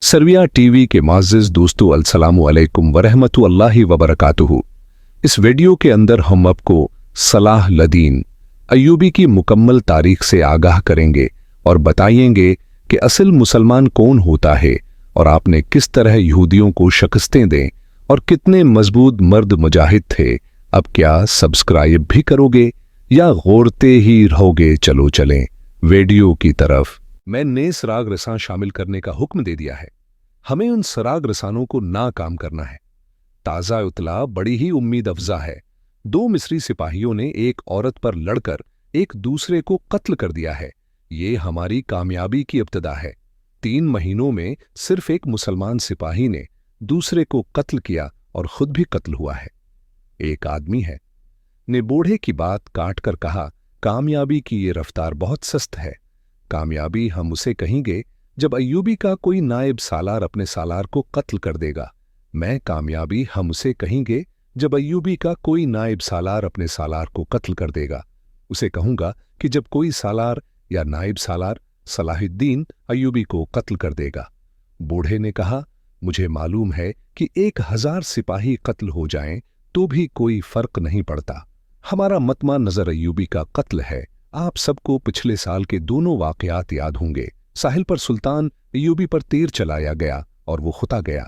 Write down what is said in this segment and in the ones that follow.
सरविया TV के माज़िज़ दोस्तों, अस्सलामु अलैकुम वरहमतुल्लाहि वबरकातुहू। इस वीडियो के अंदर हम आपको सलाह लदीन अय्यूबी की मुकम्मल तारीख से आगाह करेंगे और बताएंगे कि असल मुसलमान कौन होता है और आपने किस तरह यहूदियों को शिकस्तें दें और कितने मजबूत मर्द मुजाहिद थे। अब क्या सब्सक्राइब भी करोगे या गौरते ही रहोगे? चलो चलें वीडियो की तरफ। मैंने सराग रसां शामिल करने का हुक्म दे दिया है। हमें उन सराग रसानों को नाकाम करना है। ताज़ा इत्तला बड़ी ही उम्मीद अफजा है। 2 मिस्री सिपाहियों ने एक औरत पर लड़कर एक दूसरे को कत्ल कर दिया है। ये हमारी कामयाबी की इब्तिदा है। 3 महीनों में सिर्फ एक मुसलमान सिपाही ने दूसरे को कत्ल किया और खुद भी कत्ल हुआ है। एक आदमी है ने बूढ़े की बात काट कर कहा, कामयाबी की ये रफ्तार बहुत सस्त है। कामयाबी हम उसे कहेंगे जब अय्यूबी का कोई नायब सालार अपने सालार को कत्ल कर देगा। मैं कामयाबी हम उसे कहेंगे जब अय्यूबी का कोई नायब सालार अपने सालार को कत्ल कर देगा। उसे कहूंगा कि जब कोई सालार या नायब सालार सलाहुद्दीन अय्यूबी को कत्ल कर देगा। बूढ़े ने कहा, मुझे मालूम है कि 1000 सिपाही कत्ल हो जाएं तो भी कोई फर्क नहीं पड़ता। हमारा मतमा नजर अय्यूबी का कत्ल है। आप सबको पिछले साल के दोनों वाकयात याद होंगे। साहिल पर सुल्तान अय्यूबी पर तीर चलाया गया और वो खुता गया।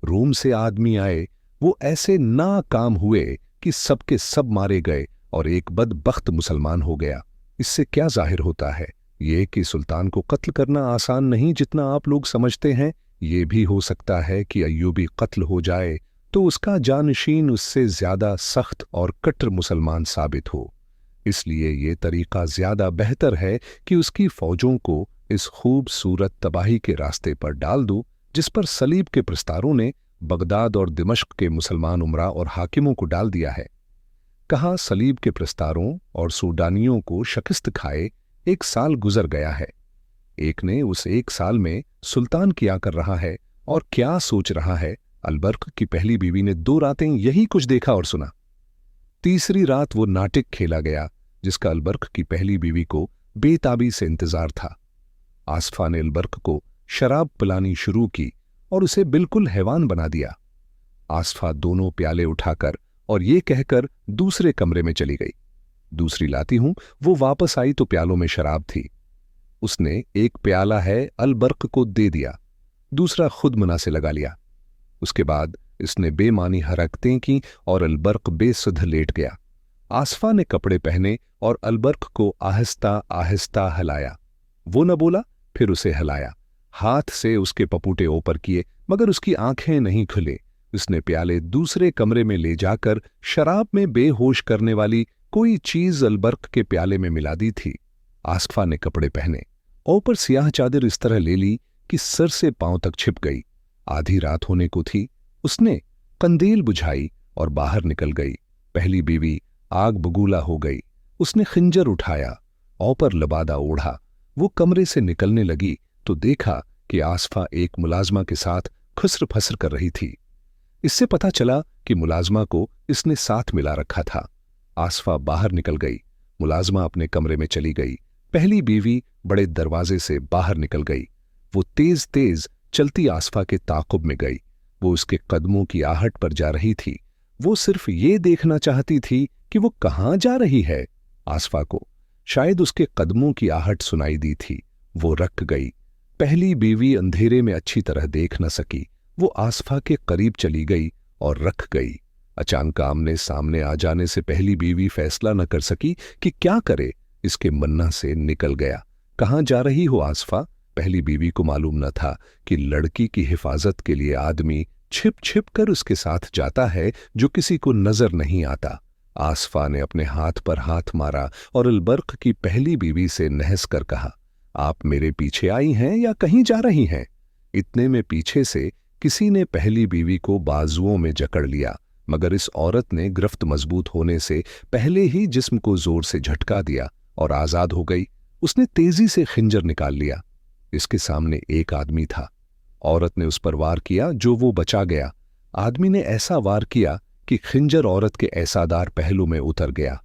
रोम से आदमी आए, वो ऐसे नाकाम हुए कि सबके सब मारे गए और एक बदबख्त मुसलमान हो गया। इससे क्या जाहिर होता है? ये कि सुल्तान को कत्ल करना आसान नहीं जितना आप लोग समझते हैं। ये भी हो सकता है कि अय्यूबी कत्ल हो जाए तो उसका जानशीन उससे ज्यादा सख्त और कट्टर मुसलमान साबित हो। इसलिए ये तरीका ज्यादा बेहतर है कि उसकी फौजों को इस खूबसूरत तबाही के रास्ते पर डाल दूं जिस पर सलीब के प्रस्तारों ने बगदाद और दिमश्क के मुसलमान उमरा और हाकिमों को डाल दिया है। कहा, सलीब के प्रस्तारों और सूडानियों को शिकस्त खाए 1 साल गुजर गया है। एक ने उस 1 साल में सुल्तान क्या कर रहा है और क्या सोच रहा है। अलबर्क की पहली बीवी ने 2 रातें यही कुछ देखा और सुना। तीसरी रात वो नाटक खेला गया जिसका अलबर्क की पहली बीवी को बेताबी से इंतजार था। आसफा ने अलबर्क को शराब पिलानी शुरू की और उसे बिल्कुल हैवान बना दिया। आसफा दोनों प्याले उठाकर और ये कहकर दूसरे कमरे में चली गई, दूसरी लाती हूं। वो वापस आई तो प्यालों में शराब थी। उसने एक प्याला है अलबर्क को दे दिया, दूसरा खुद मुना से लगा लिया। उसके बाद इसने बेमानी हरकतें की और अलबर्क बेसुध लेट गया। आसफा ने कपड़े पहने और अलबर्क को आहिस्ता आहिस्ता हिलाया। वो न बोला, फिर उसे हिलाया। हाथ से उसके पपूटे ऊपर किए मगर उसकी आंखें नहीं खुले। उसने प्याले दूसरे कमरे में ले जाकर शराब में बेहोश करने वाली कोई चीज अलबर्क के प्याले में मिला दी थी। आसफा ने कपड़े पहने, ऊपर सियाह चादर इस तरह ले ली कि सर से पांव तक छिप गई। आधी रात होने को थी। उसने कंदील बुझाई और बाहर निकल गई। पहली बीवी आग बगूला हो गई। उसने खंजर उठाया, ऊपर लबादा ओढ़ा। वो कमरे से निकलने लगी तो देखा कि आसफा एक मुलाजमा के साथ खुसर फसर कर रही थी। इससे पता चला कि मुलाजमा को इसने साथ मिला रखा था। आसफा बाहर निकल गई। मुलाजमा अपने कमरे में चली गई। पहली बीवी बड़े दरवाजे से बाहर निकल गई। वो तेज तेज चलती आसफा के ताक़ुब में गई। वो उसके कदमों की आहट पर जा रही थी। वो सिर्फ ये देखना चाहती थी कि वो कहां जा रही है। आसफा को शायद उसके कदमों की आहट सुनाई दी थी। वो रक गई। पहली बीवी अंधेरे में अच्छी तरह देख न सकी। वो आसफा के करीब चली गई और रख गई। अचानक आमने सामने आ जाने से पहली बीवी फैसला न कर सकी कि क्या करे। इसके मन्ना से निकल गया। कहां जा रही हो आसफा? पहली बीवी को मालूम न था कि लड़की की हिफाजत के लिए आदमी छिप छिप कर उसके साथ जाता है जो किसी को नजर नहीं आता। आसफा ने अपने हाथ पर हाथ मारा और अलबर्क की पहली बीवी से नहस कर कहा, आप मेरे पीछे आई हैं या कहीं जा रही हैं? इतने में पीछे से किसी ने पहली बीवी को बाजुओं में जकड़ लिया मगर इस औरत ने गिरफ्त मजबूत होने से पहले ही जिस्म को जोर से झटका दिया और आजाद हो गई। उसने तेजी से खंजर निकाल लिया। इसके सामने एक आदमी था। औरत ने उस पर वार किया जो वो बचा गया। आदमी ने ऐसा वार किया कि खंजर औरत के ऐसादार पहलू में उतर गया।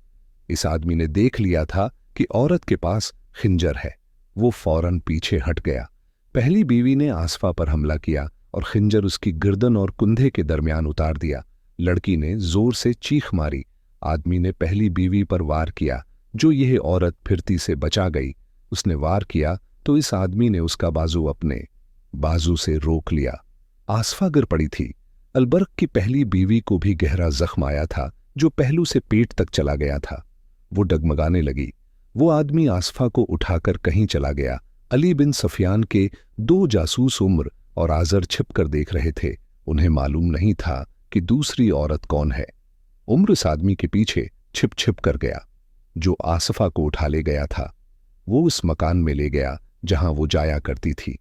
इस आदमी ने देख लिया था कि औरत के पास खंजर है। वो फौरन पीछे हट गया। पहली बीवी ने आसफा पर हमला किया और खिंजर उसकी गर्दन और कुंधे के दरमियान उतार दिया। लड़की ने जोर से चीख मारी। आदमी ने पहली बीवी पर वार किया, जो यह औरत फिरती से बचा गई। उसने वार किया तो इस आदमी ने उसका बाजू अपने बाजू से रोक लिया। आसफा गिर पड़ी थी। अलबर्क की पहली बीवी को भी गहरा जख्म आया था, जो पहलू से पेट तक चला गया था। वो डगमगाने लगी। वो आदमी आसफा को उठाकर कहीं चला गया। अली बिन सफियान के 2 जासूस उम्र और आजर छिपकर देख रहे थे। उन्हें मालूम नहीं था कि दूसरी औरत कौन है। उम्र इस आदमी के पीछे छिप छिप कर गया, जो आसफा को उठा ले गया था। वो उस मकान में ले गया जहां वो जाया करती थी।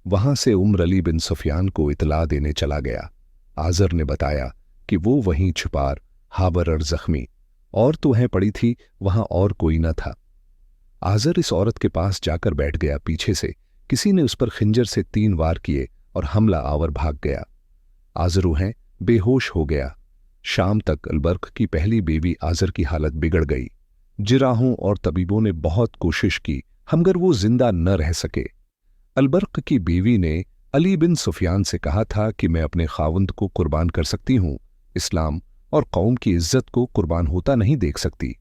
वहां से उम्र अली बिन सफियान को इतला देने चला गया। आजर ने बताया कि वो वहीं छुपार, हाबर और जख्मी और तुहें पड़ी थी, वहां और कोई न था। आजर इस औरत के पास जाकर बैठ गया। पीछे से किसी ने उस पर खिंजर से 3 वार किए और हमला आवर भाग गया। आजर उहें बेहोश हो गया। शाम तक अलबर्क की पहली बीवी आजर की हालत बिगड़ गई। जिराहों और तबीबों ने बहुत कोशिश की, मगर वो जिंदा न रह सके। अलबर्क की बीवी ने अली बिन सुफियान से कहा था कि मैं अपने खावंद को कुर्बान कर सकती हूं, इस्लाम और कौम की इज्जत को कुर्बान होता नहीं देख सकती।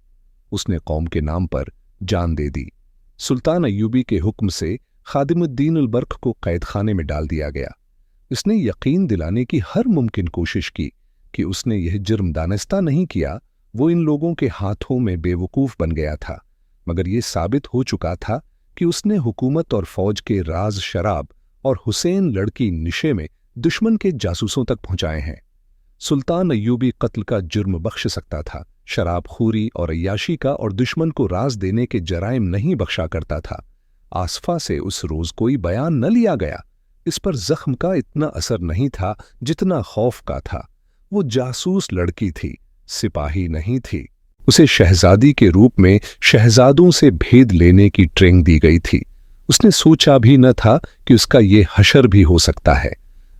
उसने कौम के नाम पर जान दे दी। सुल्तान अय्यूबी के हुक्म से खादिमुद्दीन अलबर्क को कैद खाने में डाल दिया गया। इसने यकीन दिलाने की हर मुमकिन कोशिश की कि उसने यह जुर्म दानिस्ता नहीं किया। वो इन लोगों के हाथों में बेवकूफ बन गया था, मगर यह साबित हो चुका था कि उसने हुकूमत और फौज के राज शराब और हुसैन लड़की निशे में दुश्मन के जासूसों तक पहुंचाए हैं। सुल्तान अय्यूबी कत्ल का जुर्म बख्श सकता था, शराब खूरी और अय्याशी का और दुश्मन को राज देने के जराइम नहीं बख्शा करता था। आसफा से उस रोज कोई बयान न लिया गया। इस पर जख्म का इतना असर नहीं था जितना खौफ का था। वो जासूस लड़की थी, सिपाही नहीं थी। उसे शहजादी के रूप में शहजादों से भेद लेने की ट्रेनिंग दी गई थी। उसने सोचा भी न था कि उसका ये हशर भी हो सकता है।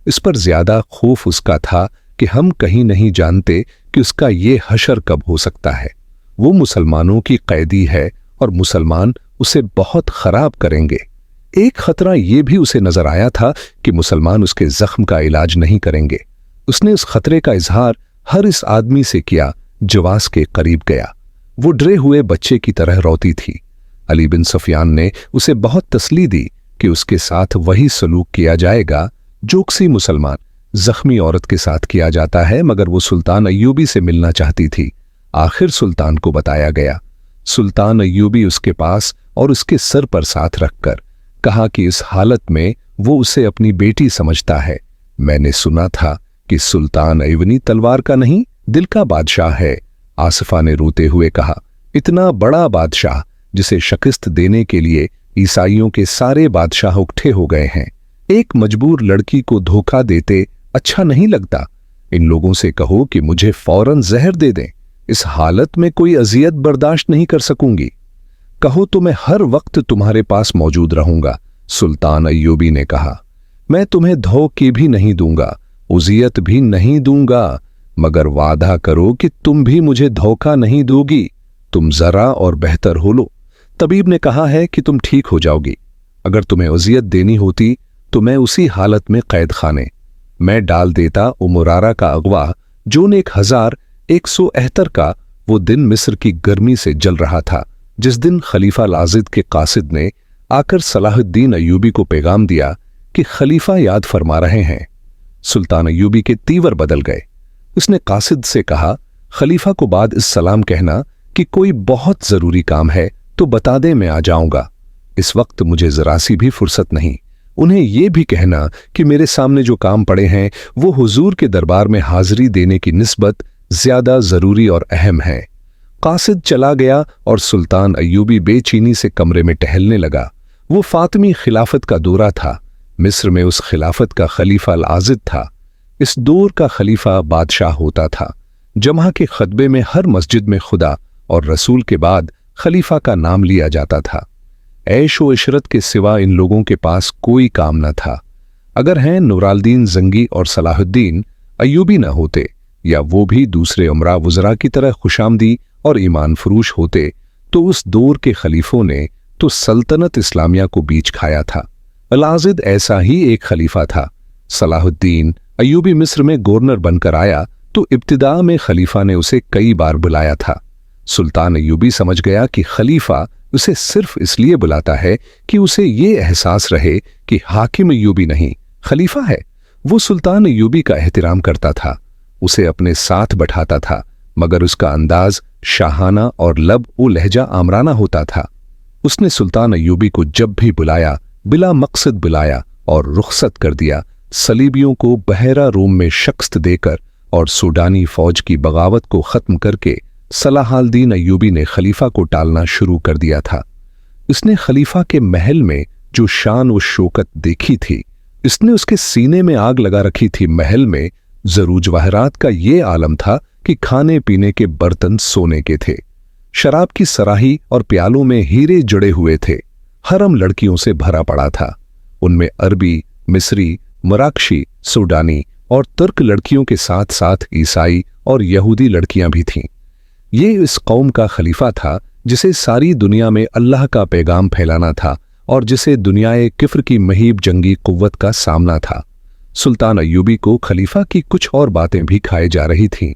इस पर ज्यादा खौफ उसका था कि हम कहीं नहीं जानते कि उसका ये हशर कब हो सकता है। वो मुसलमानों की कैदी है और मुसलमान उसे बहुत खराब करेंगे। एक खतरा ये भी उसे नजर आया था कि मुसलमान उसके जख्म का इलाज नहीं करेंगे। उसने इस खतरे का इजहार हर इस आदमी से किया जो वास के करीब गया। वो डरे हुए बच्चे की तरह रोती थी। अली बिन सफियान ने उसे बहुत तसल्ली दी कि उसके साथ वही सलूक किया जाएगा जो किसी मुसलमान जख्मी औरत के साथ किया जाता है, मगर वो सुल्तान अय्यूबी से मिलना चाहती थी। आखिर सुल्तान को बताया गया। सुल्तान अय्यूबी उसके पास और उसके सर पर साथ रखकर कहा कि इस हालत में वो उसे अपनी बेटी समझता है। मैंने सुना था कि सुल्तान अयवनी तलवार का नहीं, दिल का बादशाह है। आसफा ने रोते हुए कहा, इतना बड़ा बादशाह जिसे शिकस्त देने के लिए ईसाइयों के सारे बादशाह इकट्ठे हो गए हैं। एक मजबूर लड़की को धोखा देते अच्छा नहीं लगता। इन लोगों से कहो कि मुझे फौरन जहर दे दें। इस हालत में कोई अजियत बर्दाश्त नहीं कर सकूंगी। कहो तो मैं हर वक्त तुम्हारे पास मौजूद रहूंगा। सुल्तान अय्यूबी ने कहा, मैं तुम्हें धोखे भी नहीं दूंगा, उजियत भी नहीं दूंगा, मगर वादा करो कि तुम भी मुझे धोखा नहीं दोगी। तुम जरा और बेहतर हो लो। तबीब ने कहा है कि तुम ठीक हो जाओगी। अगर तुम्हें उजियत देनी होती तो मैं उसी हालत में कैद खाने मैं डाल देता उमुरारा का अगवा, जोन 1171 का वो दिन मिस्र की गर्मी से जल रहा था, जिस दिन खलीफा लाजिद के कासिद ने आकर सलाहुद्दीन अय्यूबी को पैगाम दिया कि खलीफा याद फरमा रहे हैं। सुल्तान अय्यूबी के तीवर बदल गए। उसने कासिद से कहा, खलीफा को बाद इस सलाम कहना कि कोई बहुत जरूरी काम है तो बता दे, मैं आ जाऊंगा। इस वक्त मुझे जरा सी भी फुर्सत नहीं। उन्हें यह भी कहना कि मेरे सामने जो काम पड़े हैं वो हुजूर के दरबार में हाजिरी देने की निस्बत ज्यादा जरूरी और अहम है। कासिद चला गया और सुल्तान अय्यूबी बेचैनी से कमरे में टहलने लगा। वो फातिमी खिलाफत का दौरा था। मिस्र में उस खिलाफत का खलीफा लाजिद था। इस दौर का खलीफा बादशाह होता था। जमा के खतबे में हर मस्जिद में खुदा और रसूल के बाद खलीफा का नाम लिया जाता था। ऐश व इशरत के सिवा इन लोगों के पास कोई काम न था। अगर हैं नूरालदीन जंगी और सलाहुद्दीन अय्यूबी न होते, या वो भी दूसरे उमरा वुज़रा की तरह खुशामदी और ईमान फरूश होते, तो उस दौर के खलीफों ने तो सल्तनत इस्लामिया को बीच खाया था। अल-आज़िद ऐसा ही एक खलीफा था। सलाहुद्दीन अय्यूबी मिस्र में गवर्नर बनकर आया तो इब्तिदा में खलीफा ने उसे कई बार बुलाया था। सुल्तान अय्यूबी समझ गया कि खलीफा उसे सिर्फ इसलिए बुलाता है कि उसे ये एहसास रहे कि हाकिम अय्यूबी नहीं, खलीफा है। वो सुल्तान अय्यूबी का एहतराम करता था, उसे अपने साथ बैठाता था, मगर उसका अंदाज शाहाना और लब व लहजा आमराना होता था। उसने सुल्तान अय्यूबी को जब भी बुलाया बिला मकसद बुलाया और रुखसत कर दिया। सलीबियों को बहरा रूम में शिकस्त देकर और सूडानी फौज की बगावत को खत्म करके सलाहुद्दीन अय्यूबी ने खलीफा को टालना शुरू कर दिया था। इसने खलीफा के महल में जो शान व शौकत देखी थी, इसने उसके सीने में आग लगा रखी थी। महल में जरूर जवाहरात का ये आलम था कि खाने पीने के बर्तन सोने के थे, शराब की सराही और प्यालों में हीरे जड़े हुए थे। हरम लड़कियों से भरा पड़ा था, उनमें अरबी, मिस्री, मराकशी, सूडानी और तुर्क लड़कियों के साथ साथ ईसाई और यहूदी लड़कियां भी थीं। ये इस कौम का खलीफा था जिसे सारी दुनिया में अल्लाह का पैगाम फैलाना था और जिसे दुनियाए किफ्र की महीब जंगी कुव्वत का सामना था। सुल्तान अय्यूबी को खलीफा की कुछ और बातें भी खाए जा रही थीं।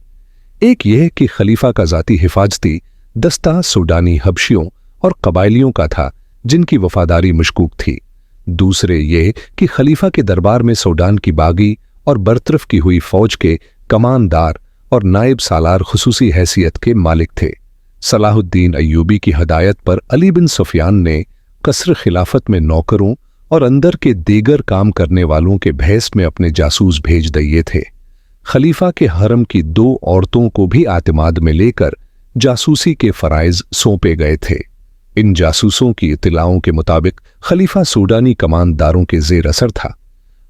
एक यह कि खलीफा का जाती हिफाजती दस्ता सूडानी हबशियों और कबायलियों का था जिनकी वफादारी मशकूक थी। दूसरे ये कि खलीफा के दरबार में सूडान की बागी और बरतरफ की हुई फौज के कमानदार और नायब सालार खुसूसी हैसियत के मालिक थे। सलाहुद्दीन अय्यूबी की हदायत पर अली बिन सुफियान ने कसर खिलाफत में नौकरों और अंदर के दीगर काम करने वालों के भैस में अपने जासूस भेज दिए थे। खलीफा के हरम की 2 औरतों को भी आतिमाद में लेकर जासूसी के फराइज सौंपे गए थे। इन जासूसों की इत्तलाओं के मुताबिक खलीफा सूडानी कमानदारों के जेर असर था।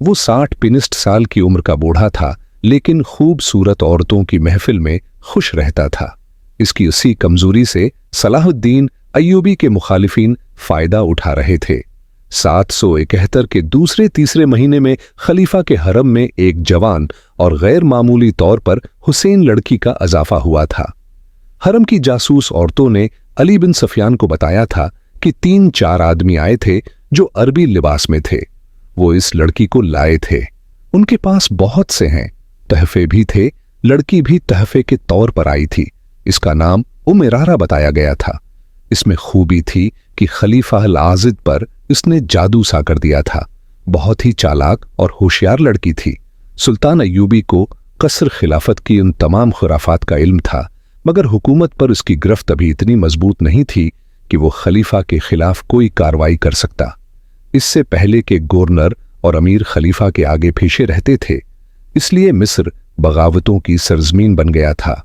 वो 60 साल की उम्र का बूढ़ा था, लेकिन खूबसूरत औरतों की महफिल में खुश रहता था। इसकी उसी कमजोरी से सलाहुद्दीन अय्यूबी के मुखालिफिन फायदा उठा रहे थे। 771 के दूसरे तीसरे महीने में खलीफा के हरम में एक जवान और गैर मामूली तौर पर हुसैन लड़की का इजाफा हुआ था। हरम की जासूस औरतों ने अली बिन सुफियान को बताया था कि 3-4 आदमी आए थे जो अरबी लिबास में थे। वो इस लड़की को लाए थे, उनके पास बहुत से हैं, तहफे भी थे। लड़की भी तहफे के तौर पर आई थी। इसका नाम उमेरारा बताया गया था। इसमें खूबी थी कि खलीफा अल-आज़िद पर इसने जादू सा कर दिया था। बहुत ही चालाक और होशियार लड़की थी। सुल्तान अय्यूबी को कसर खिलाफत की उन तमाम खुराफात का इल्म था, मगर हुकूमत पर उसकी गिरफ्त अभी इतनी मजबूत नहीं थी कि वो खलीफा के खिलाफ कोई कार्रवाई कर सकता। इससे पहले के गवर्नर और अमीर खलीफा के आगे पीछे रहते थे, इसलिए मिस्र बगावतों की सरजमीन बन गया था।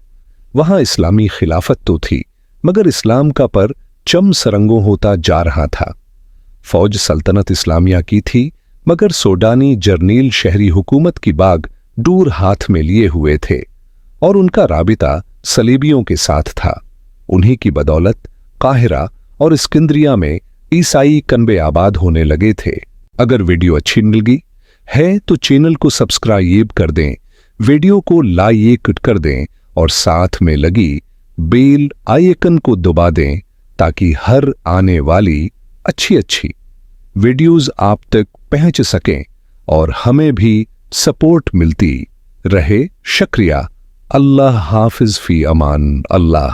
वहां इस्लामी खिलाफत तो थी, मगर इस्लाम का पर चम सरंगों होता जा रहा था। फौज सल्तनत इस्लामिया की थी, मगर सोडानी जर्नील शहरी हुकूमत की बाग दूर हाथ में लिए हुए थे और उनका राबिता सलीबियों के साथ था। उन्हीं की बदौलत काहिरा और इस्कंदरिया में ईसाई कनबे आबाद होने लगे थे। अगर वीडियो अच्छी लगी है तो चैनल को सब्सक्राइब कर दें, वीडियो को लाइक कर दें और साथ में लगी बेल आइकन को दबा दें ताकि हर आने वाली अच्छी वीडियोस आप तक पहुंच सकें और हमें भी सपोर्ट मिलती रहे। शुक्रिया। अल्लाह हाफिज फी अमान अल्लाह।